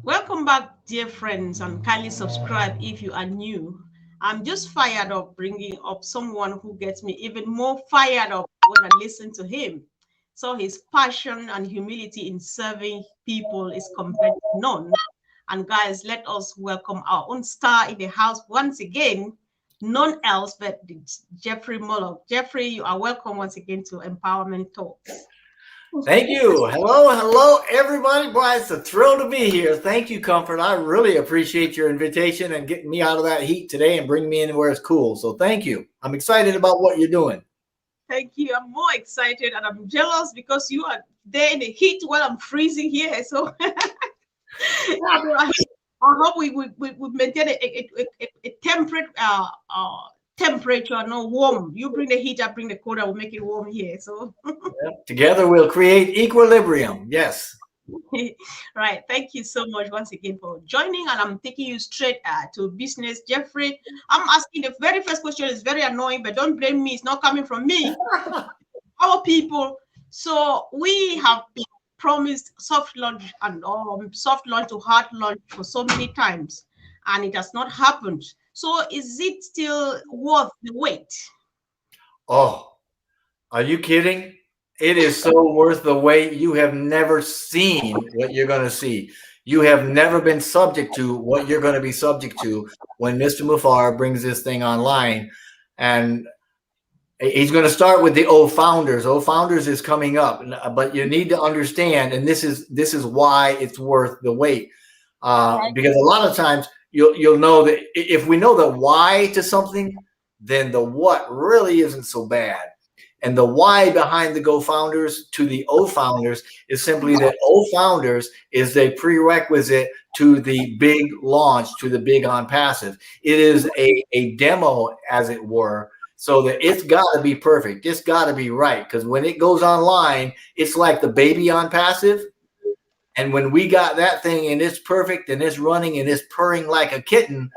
Welcome back, dear friends, and kindly subscribe if you are new. I'm just fired up bringing up someone who gets me even more fired up when I listen to him. So his passion and humility in serving people is compared to none. And guys, let us welcome our own star in the house once again, none else but Jeffrey Morlock. Jeffrey, you are welcome once again to Empowerment Talks. Thank you. Hello, everybody. Boy, it's a thrill to be here. Thank you, Comfort. I really appreciate your invitation and getting me out of that heat today and bringing me in where it's cool. So thank you. I'm excited about what you're doing. Thank you. I'm more excited and I'm jealous because you are there in the heat while I'm freezing here. So I hope we maintain a temperate temperature, no warm. You bring the heat, I bring the cold, I will make it warm here. So Together we'll create equilibrium. Yes. right. Thank you so much once again for joining. And I'm taking you straight to business. Jeffrey, I'm asking the very first question is very annoying, but don't blame me. It's not coming from me. Our people. So we have been promised soft launch and soft launch to hard launch for so many times, and it has not happened. So is it still worth the wait? Oh, are you kidding? It is so worth the wait. You have never seen what you're going to see. You have never been subject to what you're going to be subject to when Mr. Mufar brings this thing online. And he's going to start with the O Founders. O Founders is coming up, but you need to understand, and this is why it's worth the wait, because a lot of times you'll know that if we know the why to something, then the what really isn't so bad. And the why behind the Go Founders to the O Founders is simply that O Founders is a prerequisite to the big launch, to the big on passive. It is a demo, as it were, so that it's got to be perfect. It's got to be right. Because when it goes online, it's like the baby on passive. And when we got that thing and it's perfect and it's running and it's purring like a kitten,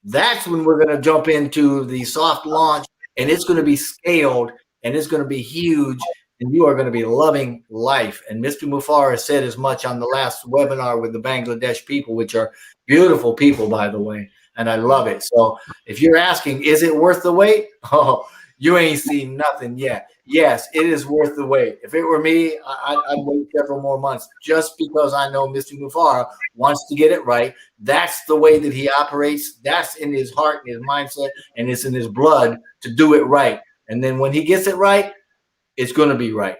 that's when we're going to jump into the soft launch, and it's going to be scaled and it's going to be huge, and you are going to be loving life. And Mr. Mufar said as much on the last webinar with the Bangladesh people, which are beautiful people, by the way, and I love it. So if you're asking, is it worth the wait? Oh, you ain't seen nothing yet. Yes, it is worth the wait. If it were me, I'd wait several more months just because I know Mr. Mufar wants to get it right. That's the way that he operates. That's in his heart and his mindset, and it's in his blood to do it right. And then when he gets it right, it's going to be right.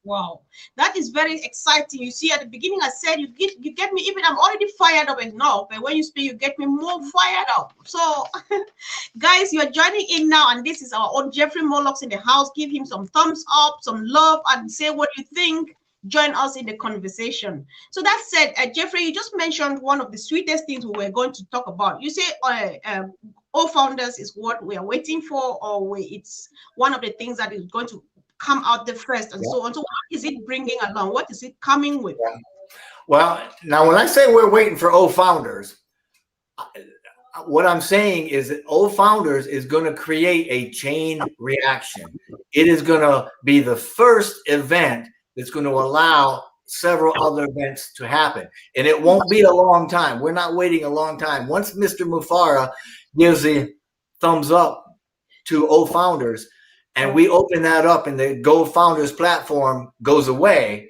Wow, that is very exciting. You see, at the beginning, I said you get me even. I'm already fired up enough, but when you speak, you get me more fired up. So, guys, you are joining in now, and this is our own Jeffrey Morlocks in the house. Give him some thumbs up, some love, and say what you think. Join us in the conversation. So that said, Jeffrey, you just mentioned one of the sweetest things we were going to talk about. You say all founders is what we are waiting for, or it's one of the things that is going to come out the first and so on. So what is it bringing along? What is it coming with? Well, now when I say we're waiting for O Founders, what I'm saying is that O Founders is going to create a chain reaction. It is going to be the first event that's going to allow several other events to happen. And it won't be a long time. We're not waiting a long time. Once Mr. Mufara gives the thumbs up to O Founders, and we open that up and the Go Founders platform goes away,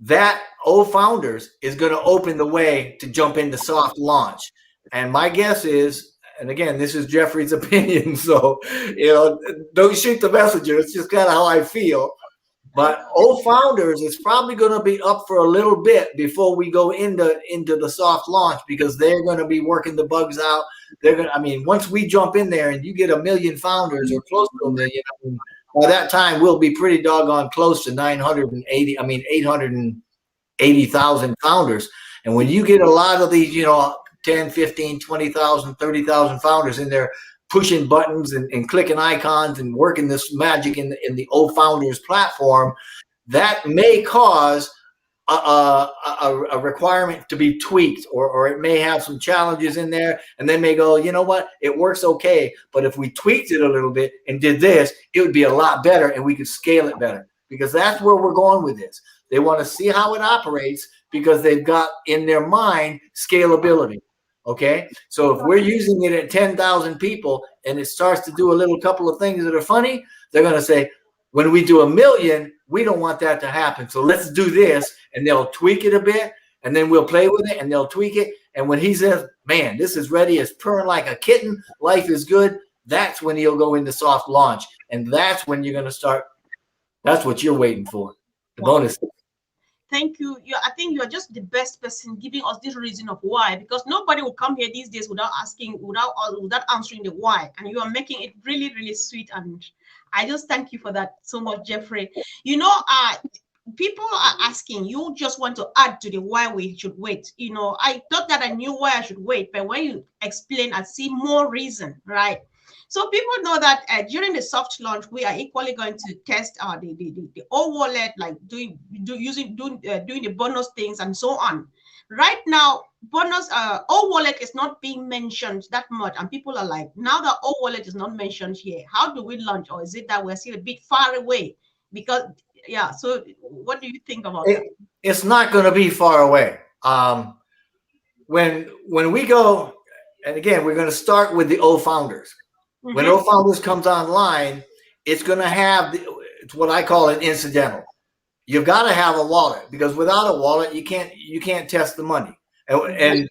that O Founders is going to open the way to jump into soft launch. And my guess is, and again, this is Jeffrey's opinion, so don't shoot the messenger. It's just kind of how I feel. But O Founders is probably going to be up for a little bit before we go into the soft launch, because they're going to be working the bugs out. They're going to, once we jump in there and you get 1 million founders or close to 1 million, by that time we'll be pretty doggone close to 880,000 founders. And when you get a lot of these, 10, 15, 20,000, 30,000 founders in there pushing buttons and clicking icons and working this magic in the O Founders platform, that may cause a requirement to be tweaked, or it may have some challenges in there, and they may go, you know what, it works okay, but if we tweaked it a little bit and did this, it would be a lot better and we could scale it better. because that's where we're going with this. They want to see how it operates because they've got in their mind scalability. Okay. So if we're using it at 10,000 people and it starts to do a little couple of things that are funny, they're going to say, when we do 1,000,000, we don't want that to happen. So let's do this. And they'll tweak it a bit and then we'll play with it and they'll tweak it. And when he says, man, this is ready, it's purring like a kitten, life is good, that's when he'll go into soft launch. And that's when you're going to start. That's what you're waiting for. The bonus. Thank you. I think you are just the best person giving us this reason of why, because nobody will come here these days without asking, without answering the why. And you are making it really, really sweet. And I just thank you for that so much, Jeffrey. You know, people are asking, you just want to add to the why we should wait. You know, I thought that I knew why I should wait, but when you explain, I see more reason, right? So people know that during the soft launch, we are equally going to test the old wallet, like doing the bonus things and so on. Right now, bonus old wallet is not being mentioned that much, and people are like, now that old wallet is not mentioned here, how do we launch? Or is it that we're still a bit far away? Because yeah, so what do you think about that? It's not going to be far away. When we go, and again, we're going to start with the old founders. Mm-hmm. When old founders comes online, it's going to have it's what I call an incidental. You've got to have a wallet, because without a wallet, you can't test the money. And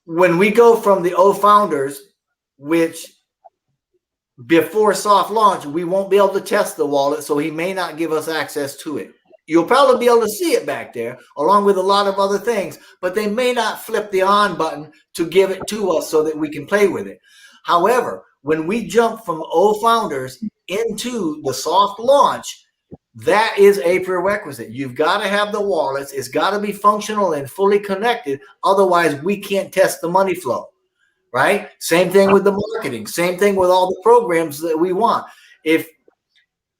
when we go from the old founders, which before soft launch, we won't be able to test the wallet, so he may not give us access to it. You'll probably be able to see it back there, along with a lot of other things, but they may not flip the on button to give it to us so that we can play with it. However, when we jump from old founders into the soft launch, that is a prerequisite. You've got to have the wallets. It's got to be functional and fully connected. Otherwise, we can't test the money flow. Right? Same thing with the marketing. Same thing with all the programs that we want.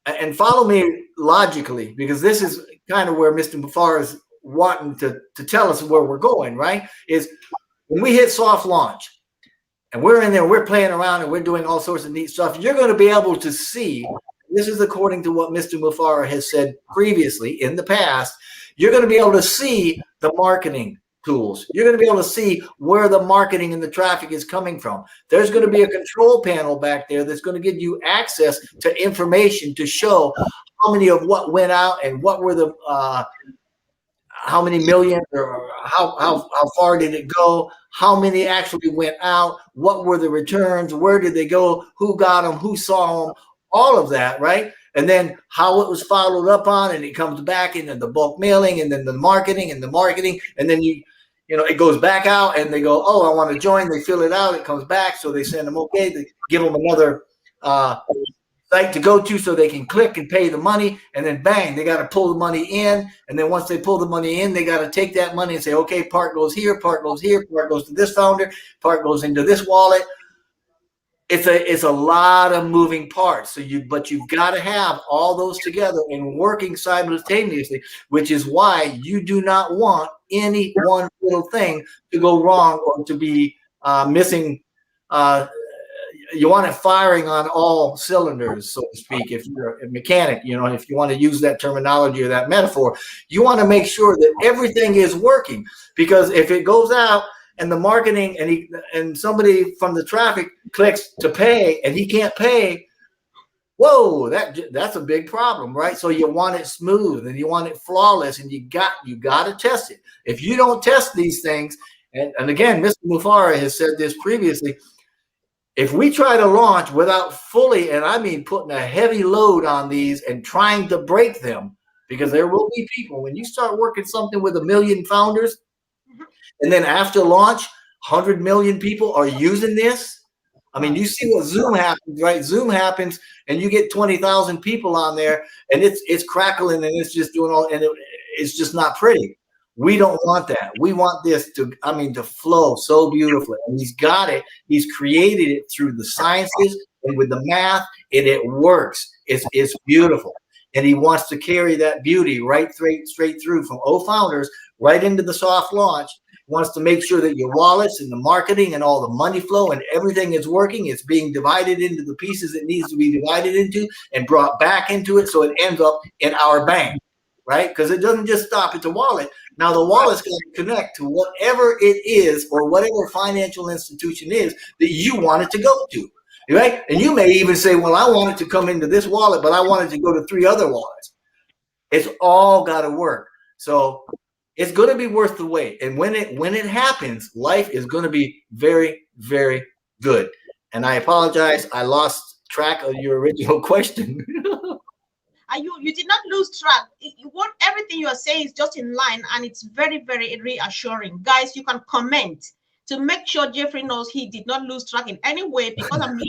And follow me logically, because this is kind of where Mr. Mufareh is wanting to tell us where we're going, right? Is when we hit soft launch and we're in there, we're playing around and we're doing all sorts of neat stuff, you're going to be able to see, this is according to what Mr. Mufareh has said previously in the past, you're going to be able to see the marketing tools. You're going to be able to see where the marketing and the traffic is coming from. There's going to be a control panel back there that's going to give you access to information to show how many of what went out and what were the how many million, or how far did it go, how many actually went out, what were the returns, where did they go, who got them, who saw them, all of that, right? And then how it was followed up on, and it comes back into the bulk mailing, and then the marketing, and then you know, it goes back out, and they go, oh, I want to join. They fill it out. It comes back, so they send them okay. They give them another site to go to so they can click and pay the money, and then bang, they got to pull the money in. And then once they pull the money in, they got to take that money and say, okay, part goes here, part goes here, part goes to this founder, part goes into this wallet. It's a lot of moving parts. But you've got to have all those together and working simultaneously, which is why you do not want any one little thing to go wrong or to be missing. You want it firing on all cylinders, so to speak. If you're a mechanic, you know, if you want to use that terminology or that metaphor, you want to make sure that everything is working, because if it goes out and the marketing and somebody from the traffic clicks to pay and he can't pay, whoa, that's a big problem, right? So you want it smooth and you want it flawless, and you got to test it. If you don't test these things, and again, Mr. Mufareh has said this previously, if we try to launch without fully, and I mean putting a heavy load on these and trying to break them, because there will be people, when you start working something with 1 million founders, and then after launch, 100 million people are using this. I mean, you see what Zoom happens, right? Zoom happens, and you get 20,000 people on there, and it's crackling, and it's just doing all, and it's just not pretty. We don't want that. We want this to flow so beautifully. And he's got it. He's created it through the sciences and with the math, and it works. It's beautiful. And he wants to carry that beauty right straight through from founders right into the soft launch, wants to make sure that your wallets and the marketing and all the money flow and everything is working. It's being divided into the pieces it needs to be divided into and brought back into it, so it ends up in our bank, right? Because it doesn't just stop at the wallet. Now the wallet's going to connect to whatever it is or whatever financial institution is that you want it to go to, right? And you may even say, well, I want it to come into this wallet, but I want it to go to 3 other wallets. It's all got to work. So it's going to be worth the wait. And when it happens, life is going to be very, very good. And I apologize, I lost track of your original question. You did not lose track. What everything you are saying is just in line, and it's very, very reassuring. Guys, you can comment to make sure Jeffrey knows he did not lose track in any way, because I'm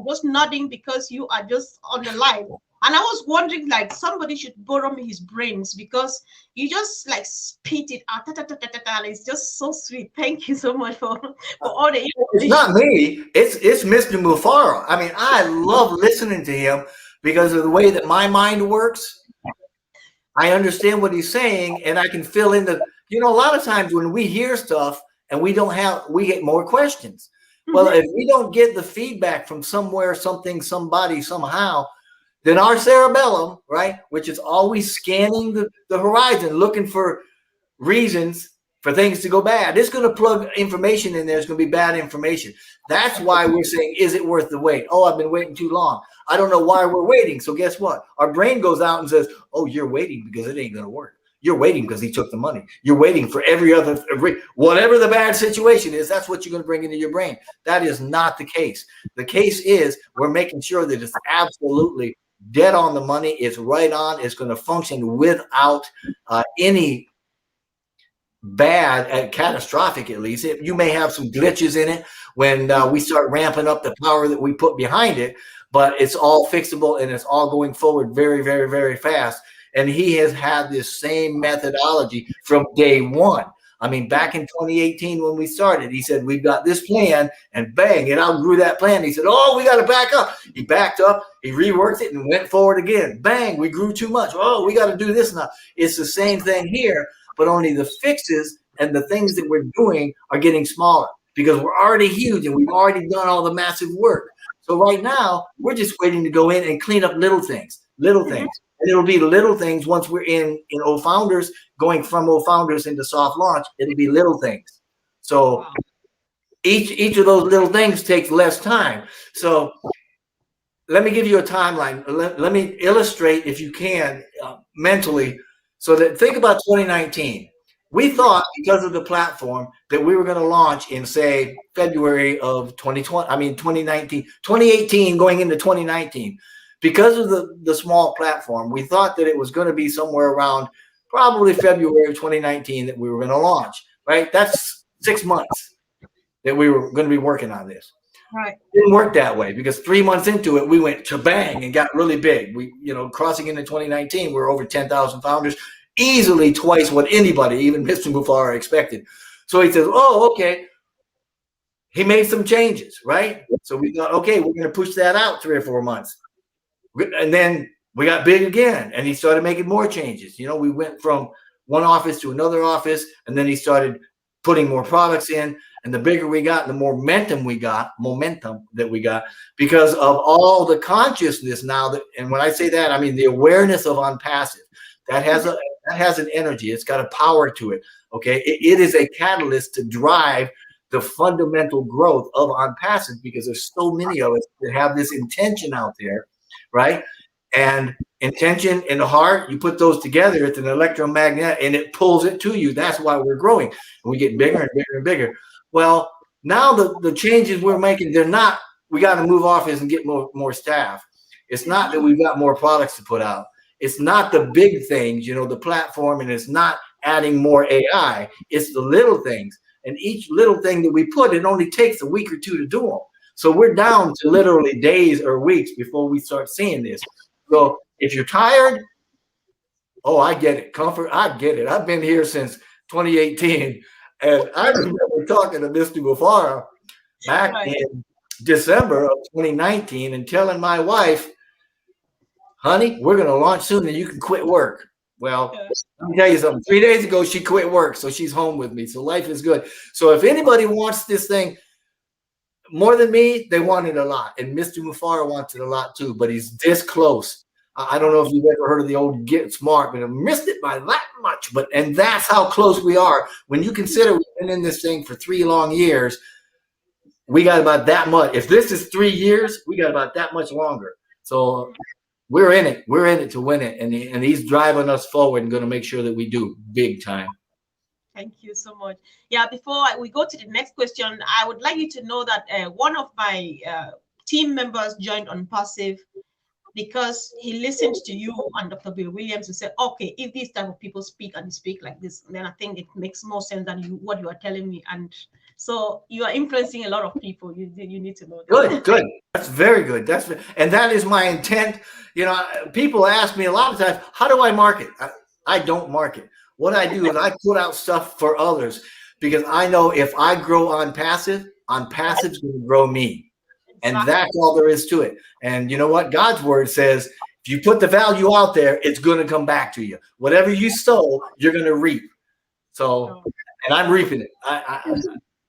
just nodding because you are just on the line. And I was wondering, like, somebody should borrow me his brains, because you just like spit it out. And it's just so sweet. Thank you so much for all the information. It's not me. It's Mr. Mufaro. I mean, I love listening to him because of the way that my mind works. I understand what he's saying, and I can fill in the. A lot of times when we hear stuff and we get more questions. Well, if we don't get the feedback from somewhere, something, somebody, somehow, then our cerebellum, right, which is always scanning the horizon, looking for reasons for things to go bad, it's going to plug information in there. It's going to be bad information. That's why we're saying, is it worth the wait? Oh, I've been waiting too long. I don't know why we're waiting. So guess what? Our brain goes out and says, oh, you're waiting because it ain't going to work. You're waiting because he took the money. You're waiting for whatever the bad situation is. That's what you're going to bring into your brain. That is not the case. The case is we're making sure that it's absolutely dead on the money. It's right on. It's going to function without any bad, catastrophic at least. You may have some glitches in it when we start ramping up the power that we put behind it, but it's all fixable and it's all going forward very, very, very fast. And he has had this same methodology from day one. I mean, back in 2018 when we started, he said, we've got this plan, and bang, it outgrew that plan. He said, oh, we got to back up. He backed up, he reworked it and went forward again. Bang, we grew too much. Oh, we got to do this now. It's the same thing here, but only the fixes and the things that we're doing are getting smaller because we're already huge and we've already done all the massive work. So right now, we're just waiting to go in and clean up little things. And it'll be little things once we're in O Founders, going from O Founders into soft launch, it'll be little things. So each of those little things takes less time. So let me give you a timeline. Let me illustrate, if you can, mentally, so that think about 2019. We thought because of the platform that we were going to launch in, say, February of 2018 going into 2019. Because of the small platform, we thought that it was going to be somewhere around probably February of 2019 that we were going to launch, right? That's 6 months that we were going to be working on this. Right. It didn't work that way because 3 months into it, we went bang and got really big. We, crossing into 2019, we were over 10,000 founders, easily twice what anybody, even Mr. Mufara, expected. So he says, oh, okay. He made some changes, right? So we thought, okay, we're going to push that out 3 or 4 months. And then we got big again, and he started making more changes. We went from one office to another office, and then he started putting more products in. And the bigger we got, the more momentum that we got because of all the consciousness now. And when I say that, I mean the awareness of OnPassive. That has an energy. It's got a power to it. Okay, it is a catalyst to drive the fundamental growth of OnPassive because there's so many of us that have this intention out there. Right? And intention and the heart, you put those together, it's an electromagnet and it pulls it to you. That's why we're growing. And we get bigger and bigger and bigger. Well, now the changes we're making, they're not, we got to move office and get more staff. It's not that we've got more products to put out. It's not the big things, the platform, and it's not adding more AI. It's the little things. And each little thing that we put, it only takes a week or two to do them. So we're down to literally days or weeks before we start seeing this. So if you're tired, oh, I get it. Comfort, I get it. I've been here since 2018. And I remember talking to Mr. Mufara back in December of 2019 and telling my wife, honey, we're going to launch soon and you can quit work. Well, Yeah. let me tell you something. 3 days ago, she quit work, so she's home with me. So life is good. So if anybody wants this thing more than me, they want it a lot. And Mr. Mufara wants it a lot too, but he's this close. I don't know if you've ever heard of the old Get Smart, but I missed it by that much. And that's how close we are. When you consider we've been in this thing for 3 long years, we got about that much. If this is 3 years, we got about that much longer. So we're in it. We're in it to win it. And he's driving us forward and going to make sure that we do big time. Thank you so much. Yeah, before we go to the next question, I would like you to know that one of my team members joined on passive because he listened to you and Dr. Bill Williams and said, okay, if these type of people speak and speak like this, then I think it makes more sense than what you are telling me. And so you are influencing a lot of people. You need to know that. Good. That's very good. And that is my intent. You know, people ask me a lot of times, how do I market? I don't market. What I do is I put out stuff for others because I know if I grow on passive's going to grow me. And that's all there is to it. And you know what? God's word says, if you put the value out there, it's going to come back to you. Whatever you sow, you're going to reap. So, and I'm reaping it.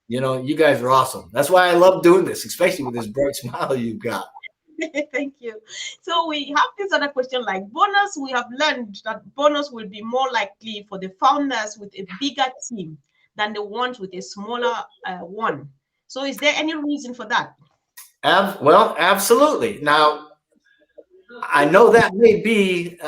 You know, you guys are awesome. That's why I love doing this, especially with this bright smile you've got. Thank you. So we have this other question like bonus. We have learned that bonus will be more likely for the founders with a bigger team than the ones with a smaller one. So is there any reason for that? Well, absolutely. Now, I know that may be,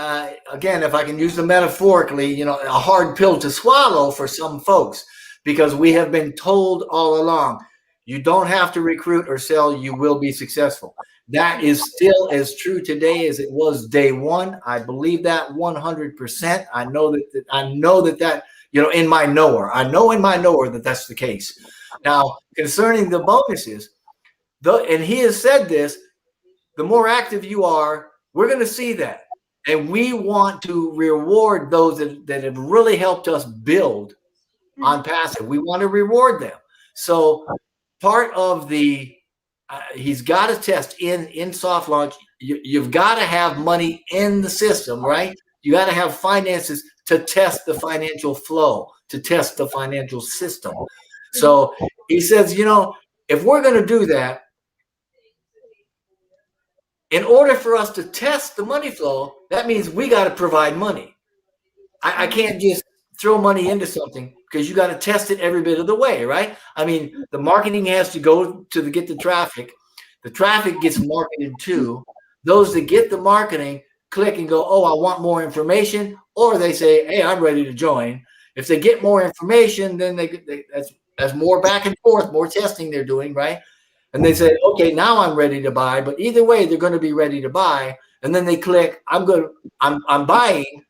again, if I can use the metaphorically, you know, a hard pill to swallow for some folks, because we have been told all along, you don't have to recruit or sell, you will be successful. That is still as true today as it was day one. I believe that 100%. I know that, you know, in my knower, that that's the case. Now, concerning the bonuses, and he has said this, the more active you are, we're going to see that. And we want to reward those that have really helped us build on passive. We want to reward them. So part of he's got to test in soft launch. You've got to have money in the system, right? You got to have finances to test the financial flow, to test the financial system. So he says, you know, if we're going to do that, in order for us to test the money flow, that means we got to provide money. I can't just throw money into something because you got to test it every bit of the way, right? I mean, the marketing has to go to get the traffic. The traffic gets marketed too. Those that get the marketing click and go, oh, I want more information, or they say, hey, I'm ready to join. If they get more information, then that's more back and forth, more testing they're doing, right? And they say, okay, now I'm ready to buy. But either way, they're going to be ready to buy. And then they click, I'm buying.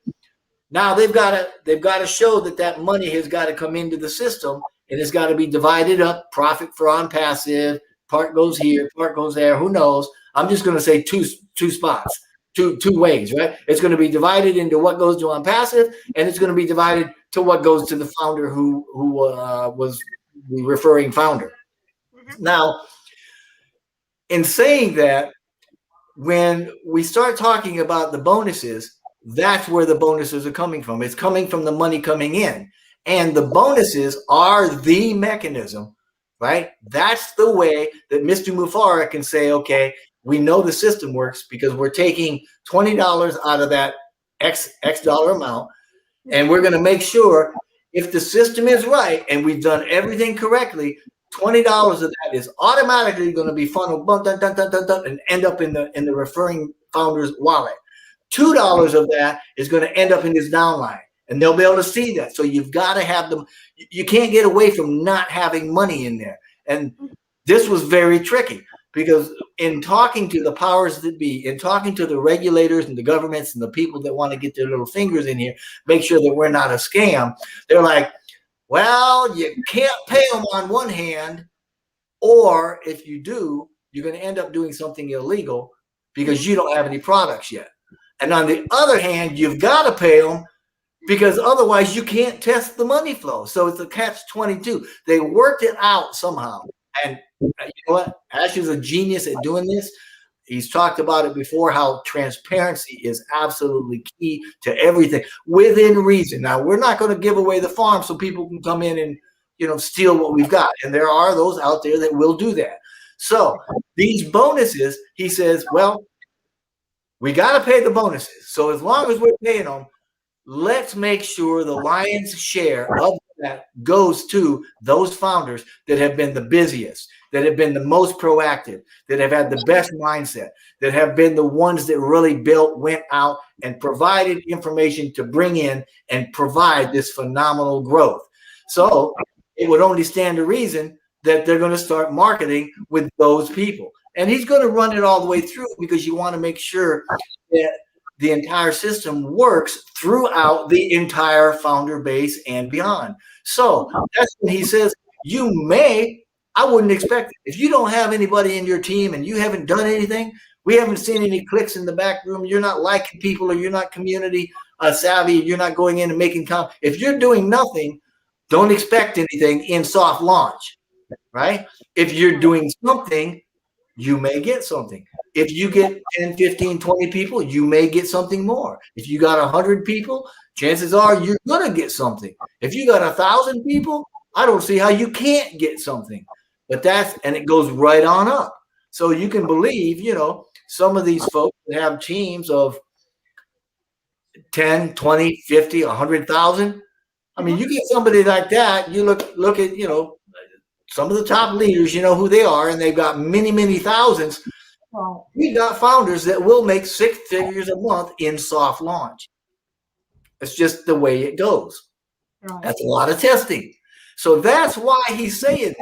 Now they've got to show that money has got to come into the system, and it's got to be divided up. Profit for on passive, part goes here, part goes there. Who knows? I'm just going to say two spots, two ways, right? It's going to be divided into what goes to on passive, and it's going to be divided to what goes to the founder who was the referring founder. Now, in saying that, when we start talking about the bonuses, that's where the bonuses are coming from. It's coming from the money coming in. And the bonuses are the mechanism, right? That's the way that Mr. Mufara can say, okay, we know the system works because we're taking $20 out of that X dollar amount. And we're going to make sure if the system is right and we've done everything correctly, $20 of that is automatically going to be funneled and end up in the referring founder's wallet. $2 of that is going to end up in his downline, and they'll be able to see that. So you've got to have them. You can't get away from not having money in there. And this was very tricky because in talking to the powers that be, in talking to the regulators and the governments and the people that want to get their little fingers in here, make sure that we're not a scam, they're like, well, you can't pay them on one hand, or if you do, you're going to end up doing something illegal because you don't have any products yet. And on the other hand, you've got to pay them because otherwise you can't test the money flow. So it's a catch-22. They worked it out somehow. And you know what? Ash is a genius at doing this. He's talked about it before, how transparency is absolutely key to everything within reason. Now, we're not going to give away the farm so people can come in and, steal what we've got. And there are those out there that will do that. So these bonuses, he says, well, we got to pay the bonuses. So as long as we're paying them, let's make sure the lion's share of that goes to those founders that have been the busiest, that have been the most proactive, that have had the best mindset, that have been the ones that really went out and provided information to bring in and provide this phenomenal growth. So it would only stand to reason that they're going to start marketing with those people. And he's going to run it all the way through, because you want to make sure that the entire system works throughout the entire founder base and beyond. So that's when he says, I wouldn't expect it. If you don't have anybody in your team and you haven't done anything, we haven't seen any clicks in the back room, you're not liking people, or you're not community savvy, you're not going in and making if you're doing nothing, don't expect anything in soft launch, right? If you're doing something, you may get something. If you get 10, 15, 20 people, you may get something more. If you got 100 people, chances are you're going to get something. If you got 1,000 people, I don't see how you can't get something. But and it goes right on up. So you can believe, some of these folks that have teams of 10, 20, 50, 100,000. I mean, you get somebody like that, you look at, some of the top leaders, who they are, and they've got many, many thousands. We've got founders that will make 6 figures a month in soft launch. It's just the way it goes. Right. That's a lot of testing. So that's why he's saying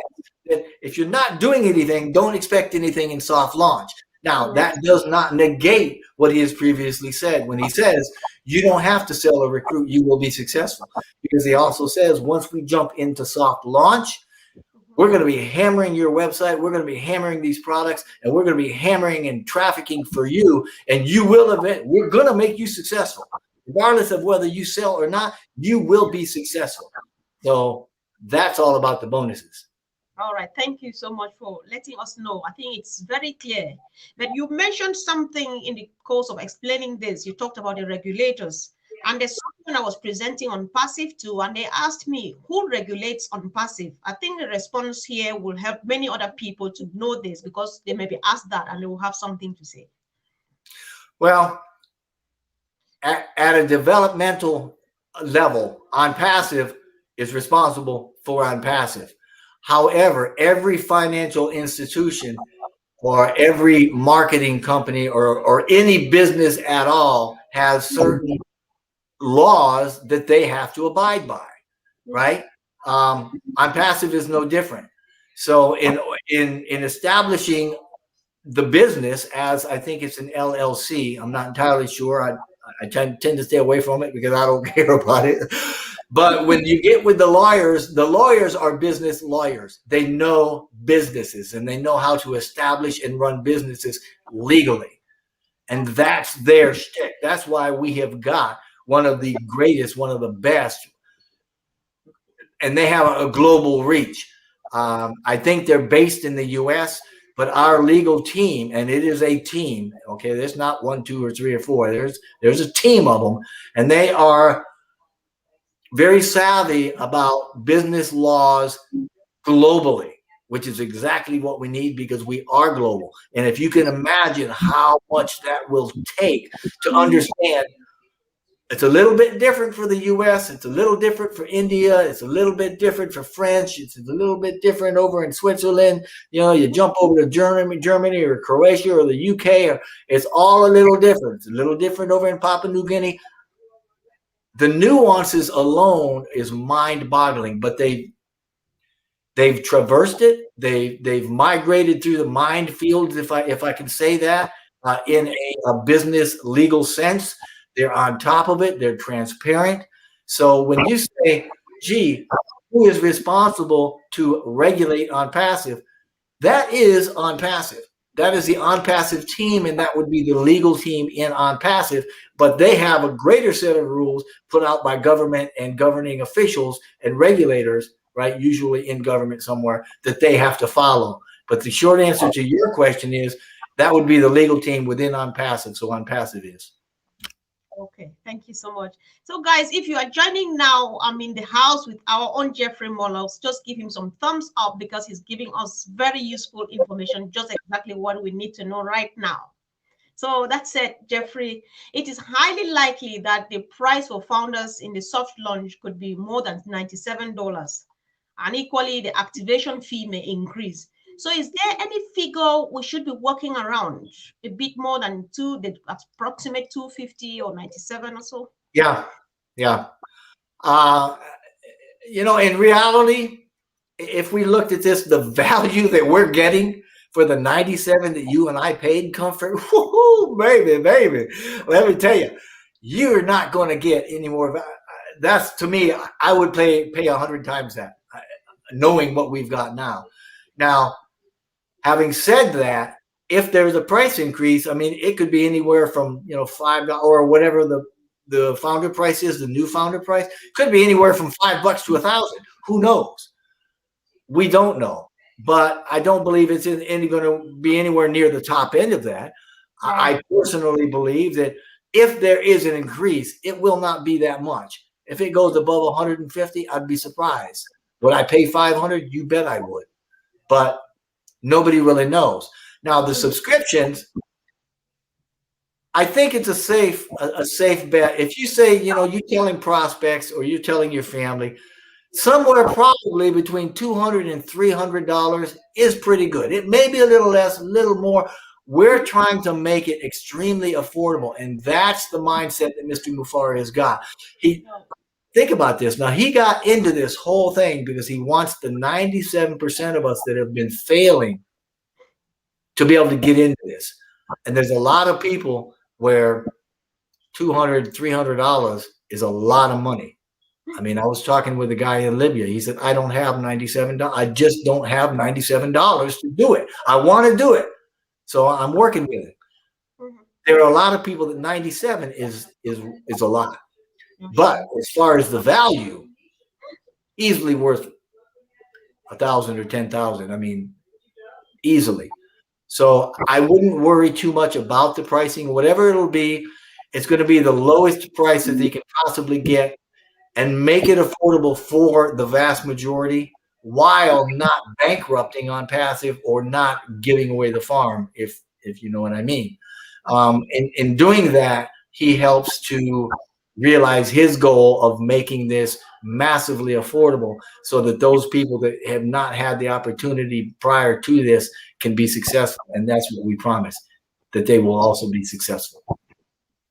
that if you're not doing anything, don't expect anything in soft launch. Now, that does not negate what he has previously said when he says you don't have to sell or recruit, you will be successful. Because he also says once we jump into soft launch, we're going to be hammering your website. We're going to be hammering these products, and we're going to be hammering and trafficking for you. And we're going to make you successful. Regardless of whether you sell or not, you will be successful. So that's all about the bonuses. All right. Thank you so much for letting us know. I think it's very clear. But you mentioned something in the course of explaining this. You talked about the regulators. And there's something I was presenting on passive too, and they asked me, who regulates on passive? I think the response here will help many other people to know this, because they may be asked that and they will have something to say. Well, at a developmental level, on passive is responsible for on passive. However, every financial institution or every marketing company or any business at all has certain laws that they have to abide by, right? On passive is no different. So in establishing the business, as I think it's an LLC, I'm not entirely sure. I tend to stay away from it because I don't care about it. But when you get with the lawyers are business lawyers. They know businesses and they know how to establish and run businesses legally. And that's their shtick. That's why we have got one of the greatest, one of the best, and they have a global reach. I think they're based in the U.S., but our legal team, and it is a team, okay, there's not 1, 2, or 3, or 4. There's a team of them, and they are very savvy about business laws globally, which is exactly what we need because we are global. And if you can imagine how much that will take to understand, it's a little bit different for the U.S. It's a little different for India. It's a little bit different for French. It's a little bit different over in Switzerland. You jump over to Germany or Croatia or the U.K. It's all a little different. It's a little different over in Papua New Guinea. The nuances alone is mind-boggling, but they've traversed it. They've migrated through the minefields, if I can say that, in a business legal sense. They're on top of it. They're transparent. So when you say, gee, who is responsible to regulate on passive? That is on passive. That is the on passive team, and that would be the legal team in on passive. But they have a greater set of rules put out by government and governing officials and regulators, right? Usually in government somewhere, that they have to follow. But the short answer to your question is, That would be the legal team within OnPassive. So OnPassive is. Okay, thank you so much. So, guys, if you are joining now, I'm in the house with our own Jeffrey Morlock. Just give him some thumbs up because he's giving us very useful information, just exactly what we need to know right now. So that said, Jeffrey, it is highly likely that the price for founders in the soft launch could be more than $97. And equally, the activation fee may increase. So is there any figure we should be working around? A bit more than the approximate 250 or 97 or so? Yeah. Yeah. Uh, in reality, if we looked at this, the value that we're getting for the 97 that you and I paid comfort, whoo, baby, baby. Let me tell you, you're not going to get any more. That's, to me, I would pay 100 times that, knowing what we've got now. Now, having said that, if there's a price increase, I mean, it could be anywhere from $5 or whatever the founder price is, the new founder price could be anywhere from $5 to $1,000. Who knows? We don't know, but I don't believe it's going to be anywhere near the top end of that. I personally believe that if there is an increase, it will not be that much. If it goes above 150, I'd be surprised. Would I pay 500? You bet I would. But nobody really knows. Now, the subscriptions, I think it's a safe bet. If you say, you're telling prospects or you're telling your family, somewhere probably between $200 and $300 is pretty good. It may be a little less, a little more. We're trying to make it extremely affordable, and that's the mindset that Mr. Mufari has got. Think about this. Now, he got into this whole thing because he wants the 97% of us that have been failing to be able to get into this. And there's a lot of people where $200, $300 is a lot of money. I mean, I was talking with a guy in Libya. He said, I don't have $97. I just don't have $97 to do it. I want to do it. So I'm working with it. There are a lot of people that 97 is a lot. But as far as the value, easily worth 1,000 or 10,000. I mean, easily. So I wouldn't worry too much about the pricing. Whatever it'll be, it's going to be the lowest price that they can possibly get and make it affordable for the vast majority while not bankrupting OnPassive or not giving away the farm, if you know what I mean. In doing that, he helps to realize his goal of making this massively affordable so that those people that have not had the opportunity prior to this can be successful. And that's what we promise, that they will also be successful.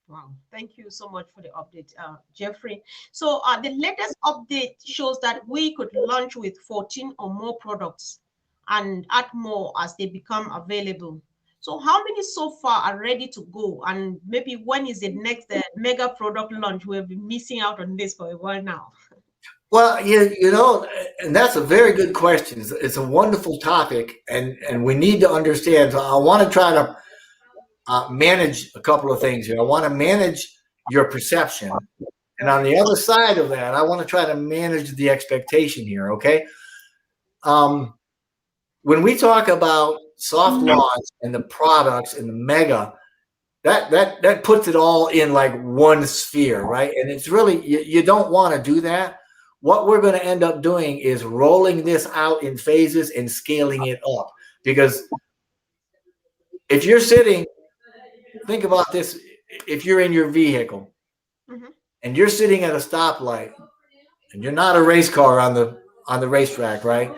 Wow, thank you so much for the update, Jeffrey. So the latest update shows that we could launch with 14 or more products and add more as they become available. So how many so far are ready to go? And maybe when is the next mega product launch? We've been missing out on this for a while now. Well, and that's a very good question. It's a wonderful topic, and we need to understand. So I want to try to manage a couple of things here. I want to manage your perception. And on the other side of that, I want to try to manage the expectation here, okay? When we talk about soft launch and the products and the mega, that puts it all in like one sphere, right? And it's really, you don't want to do that. What we're going to end up doing is rolling this out in phases and scaling it up. Because if you're sitting, think about this, if you're in your vehicle and you're sitting at a stoplight and you're not a race car on the racetrack, right?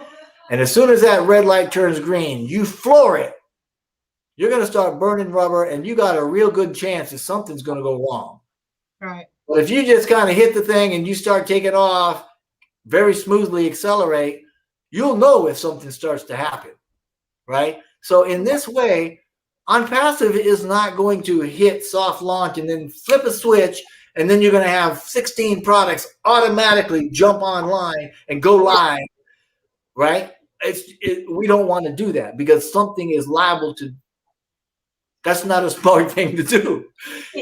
And as soon as that red light turns green, you floor it. You're going to start burning rubber, and you got a real good chance that something's going to go wrong. Right. But if you just kind of hit the thing and you start taking off, very smoothly accelerate, you'll know if something starts to happen, right? So in this way, OnPassive is not going to hit soft launch and then flip a switch, and then you're going to have 16 products automatically jump online and go live, right? We don't want to do that because something is liable to. That's not a smart thing to do.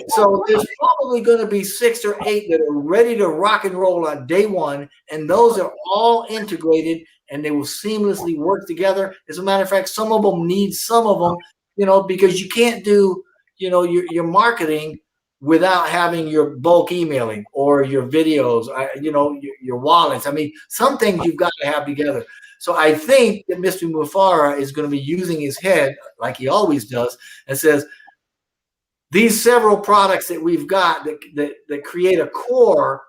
So there's probably going to be 6 or 8 that are ready to rock and roll on day one, and those are all integrated, and they will seamlessly work together. As a matter of fact, some of them need some of them because you can't do, your marketing without having your bulk emailing or your videos, your wallets. I mean, some things you've got to have together. So I think that Mr. Mufara is going to be using his head like he always does and says, these several products that we've got that create a core,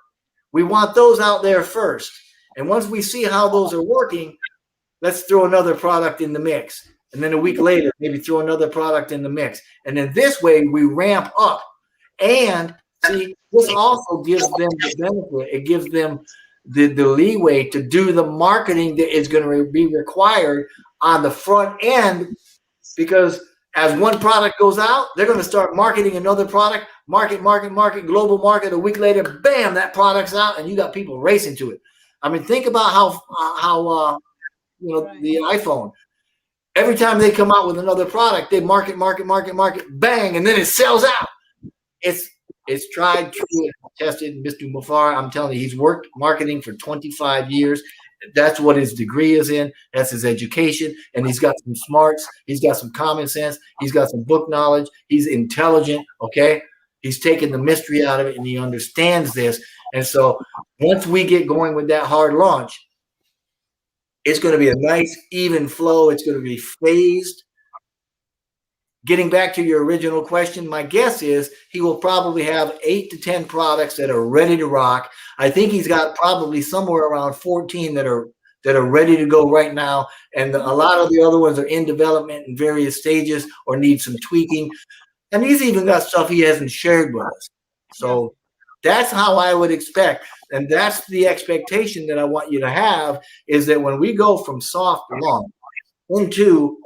we want those out there first. And once we see how those are working, let's throw another product in the mix. And then a week later, maybe throw another product in the mix. And then this way we ramp up. And see, this also gives them the benefit. It gives them the leeway to do the marketing that is going to be required on the front end, because as one product goes out, they're going to start marketing another product, market, global market. A week later, bam, that product's out, and you got people racing to it. I mean, think about how the iPhone. Every time they come out with another product, they market, bang, and then it sells out. It's tried, true, tested. Mr. Mufar, I'm telling you, he's worked marketing for 25 years. That's what his degree is in. That's his education. And he's got some smarts. He's got some common sense. He's got some book knowledge. He's intelligent, okay? He's taken the mystery out of it, and he understands this. And so once we get going with that hard launch, it's going to be a nice, even flow. It's going to be phased. Getting back to your original question, my guess is he will probably have 8 to 10 products that are ready to rock. I think he's got probably somewhere around 14 that are ready to go right now, and a lot of the other ones are in development in various stages or need some tweaking. And he's even got stuff he hasn't shared with us. So that's how I would expect, and that's the expectation that I want you to have, is that when we go from soft launch into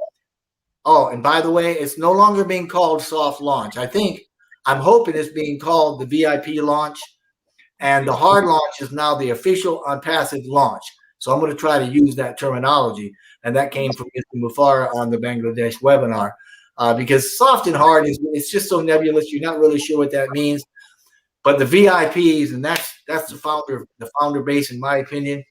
and by the way, it's no longer being called soft launch. I'm hoping it's being called the VIP launch, and the hard launch is now the official OnPassive launch. So I'm going to try to use that terminology, and that came from Mr. Mufara on the Bangladesh webinar, because soft and hard it's just so nebulous. You're not really sure what that means. But the VIPs, and that's the founder base, in my opinion.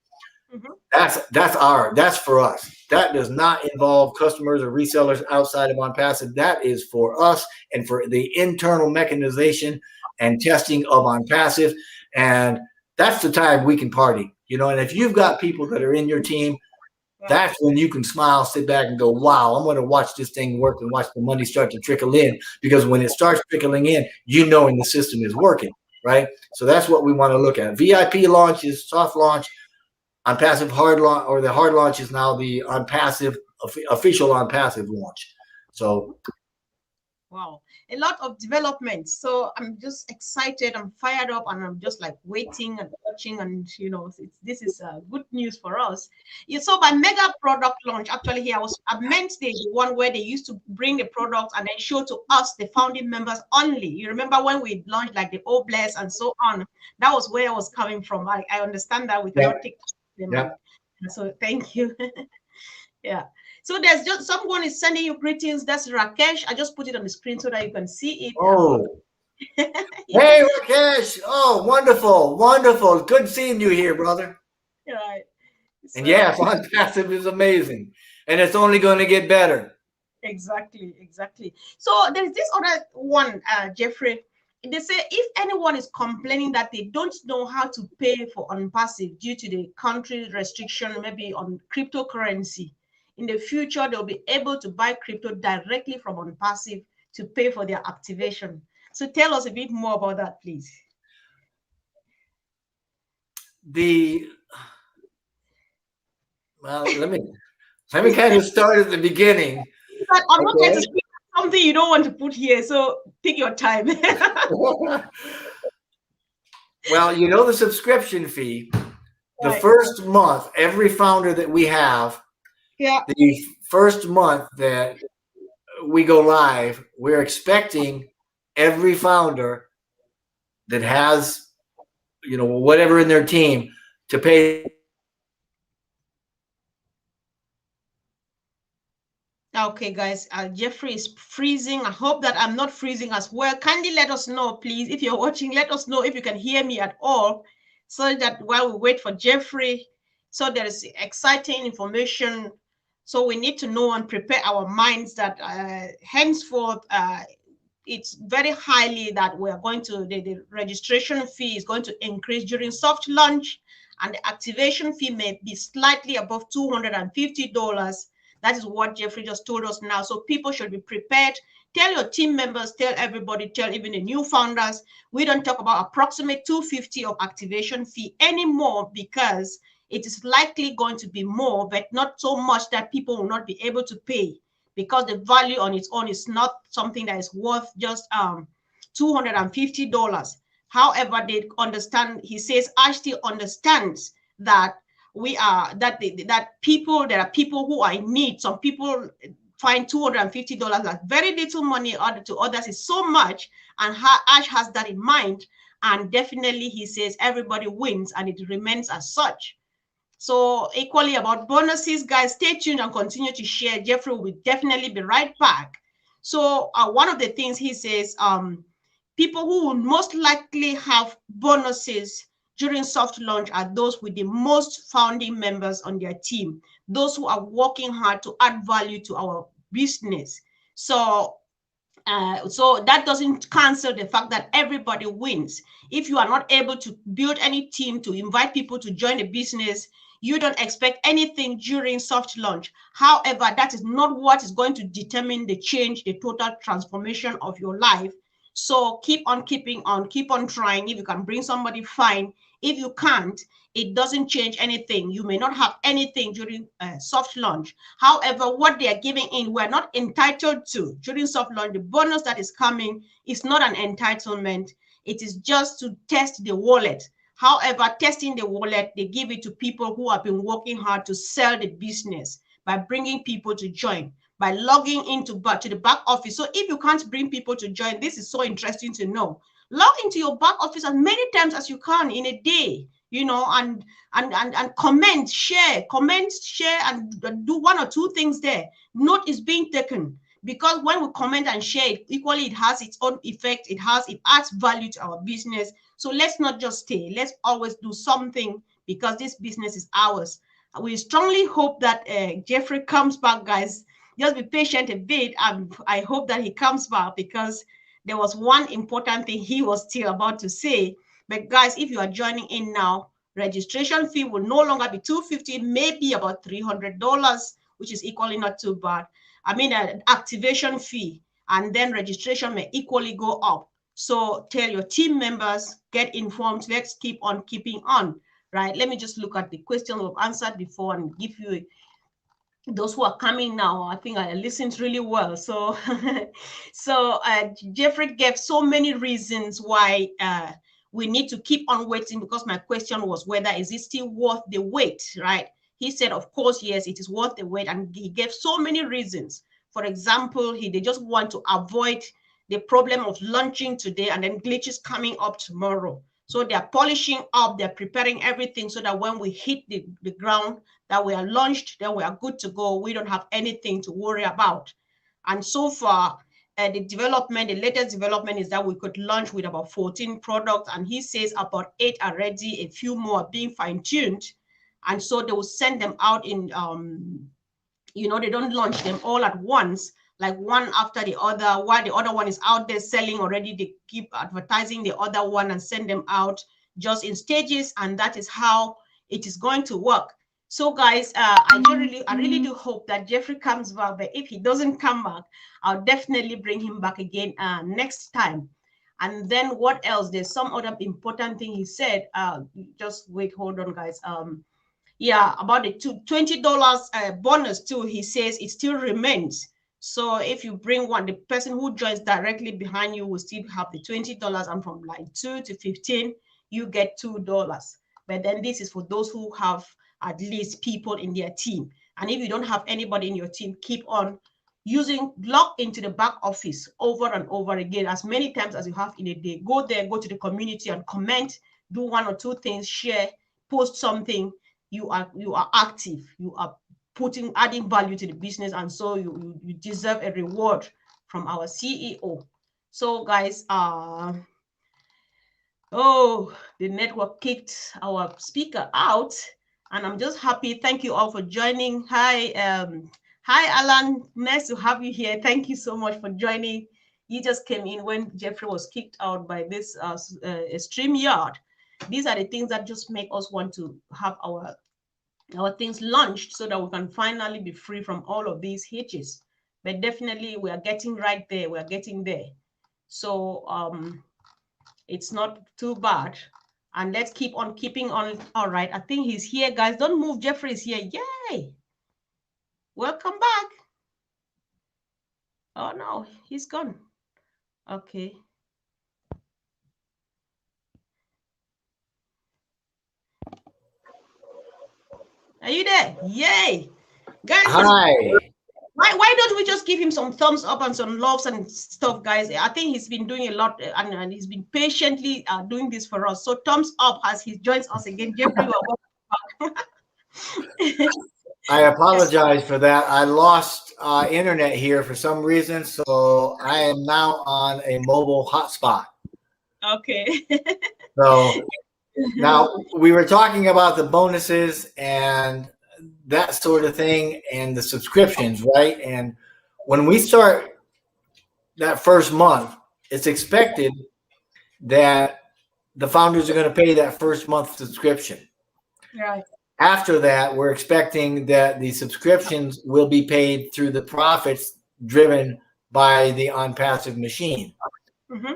Mm-hmm. That's for us. That does not involve customers or resellers outside of OnPassive. That is for us and for the internal mechanization and testing of OnPassive. And that's the time we can party, and if you've got people that are in your team, that's when you can smile, sit back and go, wow, I'm going to watch this thing work and watch the money start to trickle in, because when it starts trickling in, and the system is working, right? So that's what we want to look at. VIP launch is soft launch. OnPassive hard launch, or the hard launch, is now the OnPassive official OnPassive launch. So, wow, a lot of development. So I'm just excited. I'm fired up, and I'm just like waiting and watching. And this is good news for us. So by mega product launch, actually here I meant the one where they used to bring the product and then show to us, the founding members only. You remember when we launched like the Obless and so on? That was where I was coming from. I understand that we cannot take them. Yeah. So thank you. Yeah. So there's just someone is sending you greetings. That's Rakesh. I just put it on the screen so that you can see it. Oh. Hey, Rakesh. Oh, wonderful. Good seeing you here, brother. Right. So, and yes, OnPassive is amazing. And it's only going to get better. Exactly. So there's this other one, Jeffrey. They say if anyone is complaining that they don't know how to pay for OnPassive due to the country restriction, maybe on cryptocurrency, in the future they'll be able to buy crypto directly from OnPassive to pay for their activation. So tell us a bit more about that, please. Let me kind of start at the beginning. But I'm not going to speak something you don't want to put here, so take your time. Well, the subscription fee, the first month, every founder that we have, the first month that we go live, we're expecting every founder that has, whatever in their team to pay. Okay, guys, Jeffrey is freezing. I hope that I'm not freezing as well. Kindly let us know, please. If you're watching, let us know if you can hear me at all, so that while we wait for Jeffrey, so there is exciting information. So we need to know and prepare our minds that henceforth, it's very highly that we are going to, the registration fee is going to increase during soft launch, and the activation fee may be slightly above $250. That is what Jeffrey just told us now. So people should be prepared. Tell your team members, tell everybody, tell even the new founders. We don't talk about approximate 250 of activation fee anymore, because it is likely going to be more, but not so much that people will not be able to pay, because the value on its own is not something that is worth just $250. However, they understand, he says, Ash still understands that we are that that people, there are people who are in need. Some people find $250 like very little money, other to others is so much, and Ash has that in mind. And definitely he says everybody wins, and it remains as such. So equally about bonuses, guys, stay tuned and continue to share. Jeffrey will definitely be right back. So one of the things he says, people who will most likely have bonuses during soft launch are those with the most founding members on their team, those who are working hard to add value to our business. So that doesn't cancel the fact that everybody wins. If you are not able to build any team to invite people to join the business, you don't expect anything during soft launch. However, that is not what is going to determine the change, the total transformation of your life. So keep on keeping on, keep on trying. If you can bring somebody, fine. If you can't, it doesn't change anything. You may not have anything during soft launch. However, what they are giving in, we're not entitled to during soft launch. The bonus that is coming is not an entitlement. It is just to test the wallet. However, testing the wallet, they give it to people who have been working hard to sell the business by bringing people to join, by logging into to the back office. So if you can't bring people to join, this is so interesting to know. Log into your back office as many times as you can in a day, and comment, share, and do one or two things there. Note is being taken, because when we comment and share it, equally it has its own effect. It adds value to our business. So let's not just stay. Let's always do something, because this business is ours. We strongly hope that Jeffrey comes back, guys. Just be patient a bit. I hope that he comes back, because there was one important thing he was still about to say. But guys, if you are joining in now, registration fee will no longer be $250, maybe about $300, which is equally not too bad. I mean, an activation fee, and then registration may equally go up. So tell your team members, get informed. Let's keep on keeping on, right? Let me just look at the questions we've answered before and give you those who are coming now. I think I listened really well. So, Jeffrey gave so many reasons why we need to keep on waiting, because my question was whether is it still worth the wait, right? He said, of course, yes, it is worth the wait. And he gave so many reasons. For example, they just want to avoid the problem of launching today and then glitches coming up tomorrow. So they're polishing up, they're preparing everything so that when we hit the ground, that we are launched, then we are good to go. We don't have anything to worry about. And so far, the latest development is that we could launch with about 14 products. And he says about 8 are ready, a few more are being fine-tuned. And so they will send them out in, they don't launch them all at once, like one after the other. While the other one is out there selling already, they keep advertising the other one and send them out just in stages. And that is how it is going to work. So guys, I really do hope that Jeffrey comes back. But if he doesn't come back, I'll definitely bring him back again next time. And then what else? There's some other important thing he said. Just wait, hold on, guys. Yeah, about the $20 bonus too. He says it still remains. So if you bring one, the person who joins directly behind you will still have the $20, and from line 2 to 15, you get $2. But then this is for those who have at least people in their team. And if you don't have anybody in your team, keep on log into the back office over and over again, as many times as you have in a day. Go there, go to the community and comment, do one or two things, share, post something. You are active, you are adding value to the business, and so you deserve a reward from our CEO. So guys, the network kicked our speaker out. And I'm just happy. Thank you all for joining. Hi, Alan. Nice to have you here. Thank you so much for joining. You just came in when Jeffrey was kicked out by this stream yard. These are the things that just make us want to have our things launched so that we can finally be free from all of these hitches. But definitely we are getting right there. We are getting there. So it's not too bad. And let's keep on keeping on. All right. I think he's here, guys. Don't move. Jeffrey is here. Yay. Welcome back. Oh, no. He's gone. Okay. Are you there? Yay. Guys, Hi. why don't we just give him some thumbs up and some loves and stuff, guys? I think he's been doing a lot and he's been patiently doing this for us. So thumbs up as he joins us again. Jeffrey, welcome back. I apologize for that. I lost internet here for some reason, so I am now on a mobile hotspot. Okay. So now we were talking about the bonuses and that sort of thing and the subscriptions, right? And when we start that first month, it's expected that the founders are going to pay that first month subscription. Right. After that, we're expecting that the subscriptions will be paid through the profits driven by the on-passive machine. Mm-hmm.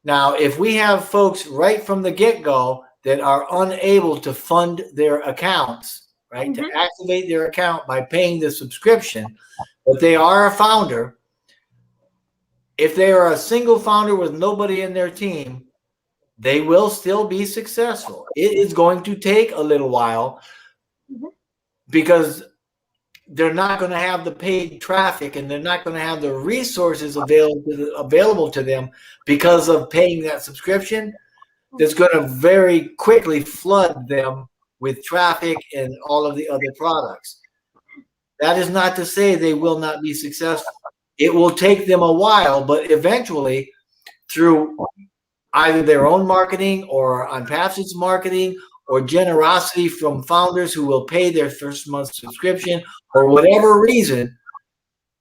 Now, if we have folks right from the get-go that are unable to fund their accounts, right, Mm-hmm. to activate their account by paying the subscription, but they are a founder, if they are a single founder with nobody in their team, they will still be successful. It is going to take a little while because they're not going to have the paid traffic and they're not going to have the resources available to them because of paying that subscription. That's going to very quickly flood them with traffic and all of the other products. That is not to say they will not be successful. It will take them a while, but eventually, through either their own marketing or on Passage marketing or generosity from founders who will pay their first month subscription or whatever reason,